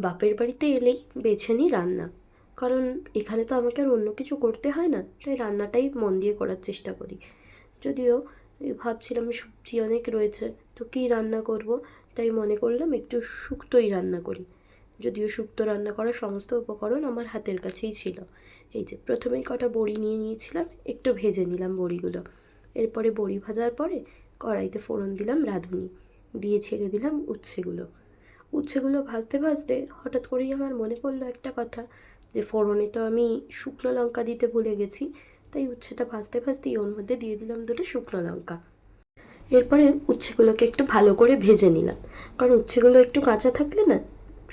বাপের বাড়িতে এলেই বেছে নিই রান্না, কারণ এখানে তো আমাকে আর অন্য কিছু করতে হয় না, তাই রান্নাটাই মন দিয়ে করার চেষ্টা করি। যদিও ভাবছিলাম সবজি অনেক রয়েছে, তো কী রান্না করব, তাই মনে করলাম একটু শুক্তোই রান্না করি। যদিও শুক্তো রান্না করার সমস্ত উপকরণ আমার হাতের কাছেই ছিল। এই যে প্রথমেই কটা বড়ি নিয়ে নিয়েছিলাম, একটু ভেজে নিলাম বড়িগুলো। এরপরে বড়ি ভাজার পরে কড়াইতে ফোড়ন দিলাম রাঁধুনি, দিয়ে ছেড়ে দিলাম উচ্ছেগুলো। উচ্ছেগুলো ভাজতে ভাজতে হঠাৎ করেই আমার মনে পড়লো একটা কথা, যে ফোড়নে তো আমি শুকনো লঙ্কা দিতে ভুলে গেছি। তাই উচ্ছেটা ভাজতে ভাজতেই ওর মধ্যে দিয়ে দিলাম দুটো শুকনো লঙ্কা। এরপরে উচ্ছেগুলোকে একটু ভালো করে ভেজে নিলাম, কারণ উচ্ছেগুলো একটু কাঁচা থাকলে না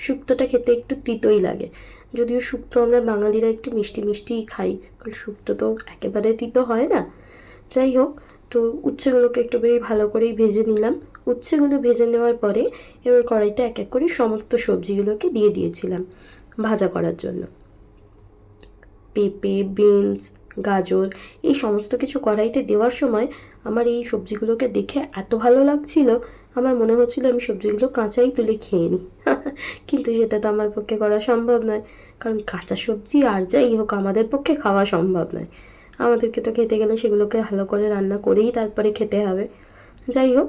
শুক্তোটা খেতে একটু তিতোই লাগে। যদিও শুক্তো আমরা বাঙালিরা একটু মিষ্টি মিষ্টিই খাই, কারণ শুক্তো তো একেবারে তিতো হয় না। যাই হোক, তো উচ্ছেগুলোকে একটু বেশ ভালো করেই ভেজে নিলাম। উচ্ছেগুলো ভেজে নেওয়ার পরে এবার কড়াইতে এক এক করে সমস্ত সবজিগুলোকে দিয়ে দিয়েছিলাম ভাজা করার জন্য। পেঁপে, বিনস, গাজর, এই সমস্ত কিছু কড়াইতে দেওয়ার সময় আমার এই সবজিগুলোকে দেখে এত ভালো লাগছিল, আমার মনে হচ্ছিল আমি সবজিগুলো কাঁচাই তুলে খেয়ে নিই। কিন্তু সেটা তো আমার পক্ষে করা সম্ভব নয়, কারণ কাঁচা সবজি আর যাই হোক আমাদের পক্ষে খাওয়া সম্ভব নয়। আমাদেরকে তো খেতে গেলে সেগুলোকে ভালো করে রান্না করেই তারপরে খেতে হবে। যাই হোক,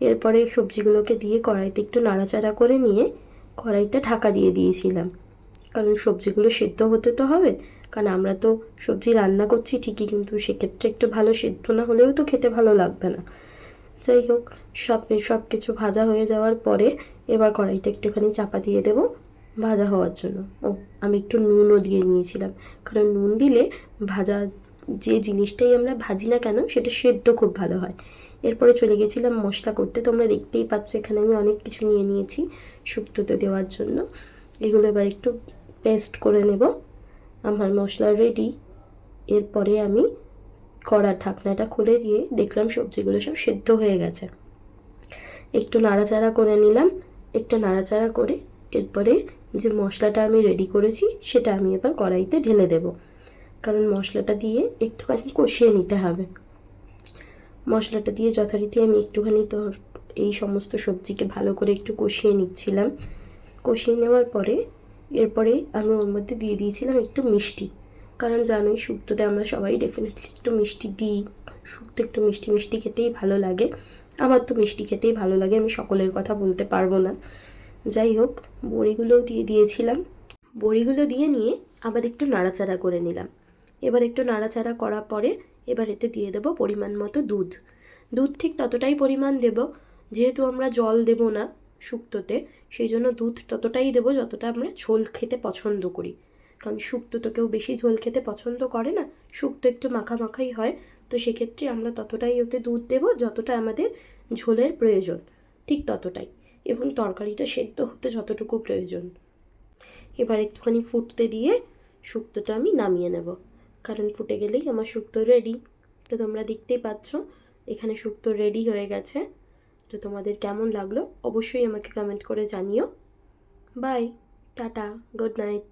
এরপরে সবজিগুলোকে দিয়ে কড়াইতে একটু নাড়াচাড়া করে নিয়ে কড়াইটা ঢাকা দিয়ে দিয়েছিলাম, কারণ সবজিগুলো সেদ্ধ হতে তো হবে। কারণ আমরা তো সবজি রান্না করছি ঠিকই, কিন্তু সেক্ষেত্রে একটু ভালো সেদ্ধ না হলেও তো খেতে ভালো লাগবে না। যাই হোক, সব কিছু ভাজা হয়ে যাওয়ার পরে এবার কড়াইটা একটুখানি চাপা দিয়ে দেবো ভাজা হওয়ার জন্য। আমি একটু নুনও দিয়ে নিয়েছিলাম, কারণ নুন দিলে ভাজা যে জিনিসটাই আমরা ভাজি না কেন সেটা সেদ্ধ খুব ভালো হয়। এরপরে চলে গেছিলাম মশলা করতে। তোমরা দেখতেই পাচ্ছ এখানে আমি অনেক কিছু নিয়ে নিয়েছি শুক্তোতে দেওয়ার জন্য। এগুলো এবার একটু পেস্ট করে নেব। আমার মশলা রেডি। এরপরে আমি কড়ার ঢাকনাটা খুলে দিয়ে দেখলাম সবজিগুলো সব সেদ্ধ হয়ে গেছে। একটু নাড়াচাড়া করে নিলাম। একটু নাড়াচাড়া করে এরপরে যে মশলাটা আমি রেডি করেছি সেটা আমি এবার কড়াইতে ঢেলে দেব, কারণ মশলাটা দিয়ে একটুখানি কষিয়ে নিতে হবে। মশলাটা দিয়ে যথারীতি আমি একটুখানি এই সমস্ত সবজিকে ভালো করে একটু কষিয়ে নিচ্ছিলাম। কষিয়ে নেওয়ার পরে এরপরে আমি ওর মধ্যে দিয়ে দিয়েছিলাম একটু মিষ্টি, কারণ জানোই শুক্তোতে আমরা সবাই ডেফিনেটলি একটু মিষ্টি দিই। শুক্তো একটু মিষ্টি মিষ্টি খেতেই ভালো লাগে। আমার তো মিষ্টি খেতেই ভালো লাগে, আমি সকলের কথা বলতে পারবো না। যাই হোক, বড়িগুলোও দিয়ে দিয়েছিলাম। বড়িগুলো দিয়ে নিয়ে আবার একটু নাড়াচাড়া করে নিলাম। এবার একটু নাড়াচাড়া করার পরে এবার এতে দিয়ে দেবো পরিমাণ মতো দুধ। দুধ ঠিক ততটাই পরিমাণ দেব, যেহেতু আমরা জল দেব না শুক্তোতে, সেই জন্য দুধ ততটাই দেবো যতটা আমরা ঝোল খেতে পছন্দ করি। কারণ শুক্তো তো কেউ বেশি ঝোল খেতে পছন্দ করে না, শুক্তো একটু মাখা মাখাই হয়। তো সেক্ষেত্রে আমরা ততটাই ওতে দুধ দেবো যতটা আমাদের ঝোলের প্রয়োজন, ঠিক ততটাই, এবং তরকারিটা সেদ্ধ হতে যতটুকু প্রয়োজন। এবার একটুখানি ফুটতে দিয়ে শুক্তোটা আমি নামিয়ে নেব, কারণ ফুটে গেলেই আমার শুক্তো রেডি। তো তোমরা দেখতেই পাচ্ছ এখানে শুক্তো রেডি হয়ে গেছে। তো তোমাদের কেমন লাগলো অবশ্যই আমাকে কমেন্ট করে জানিও। Bye, tata, good night.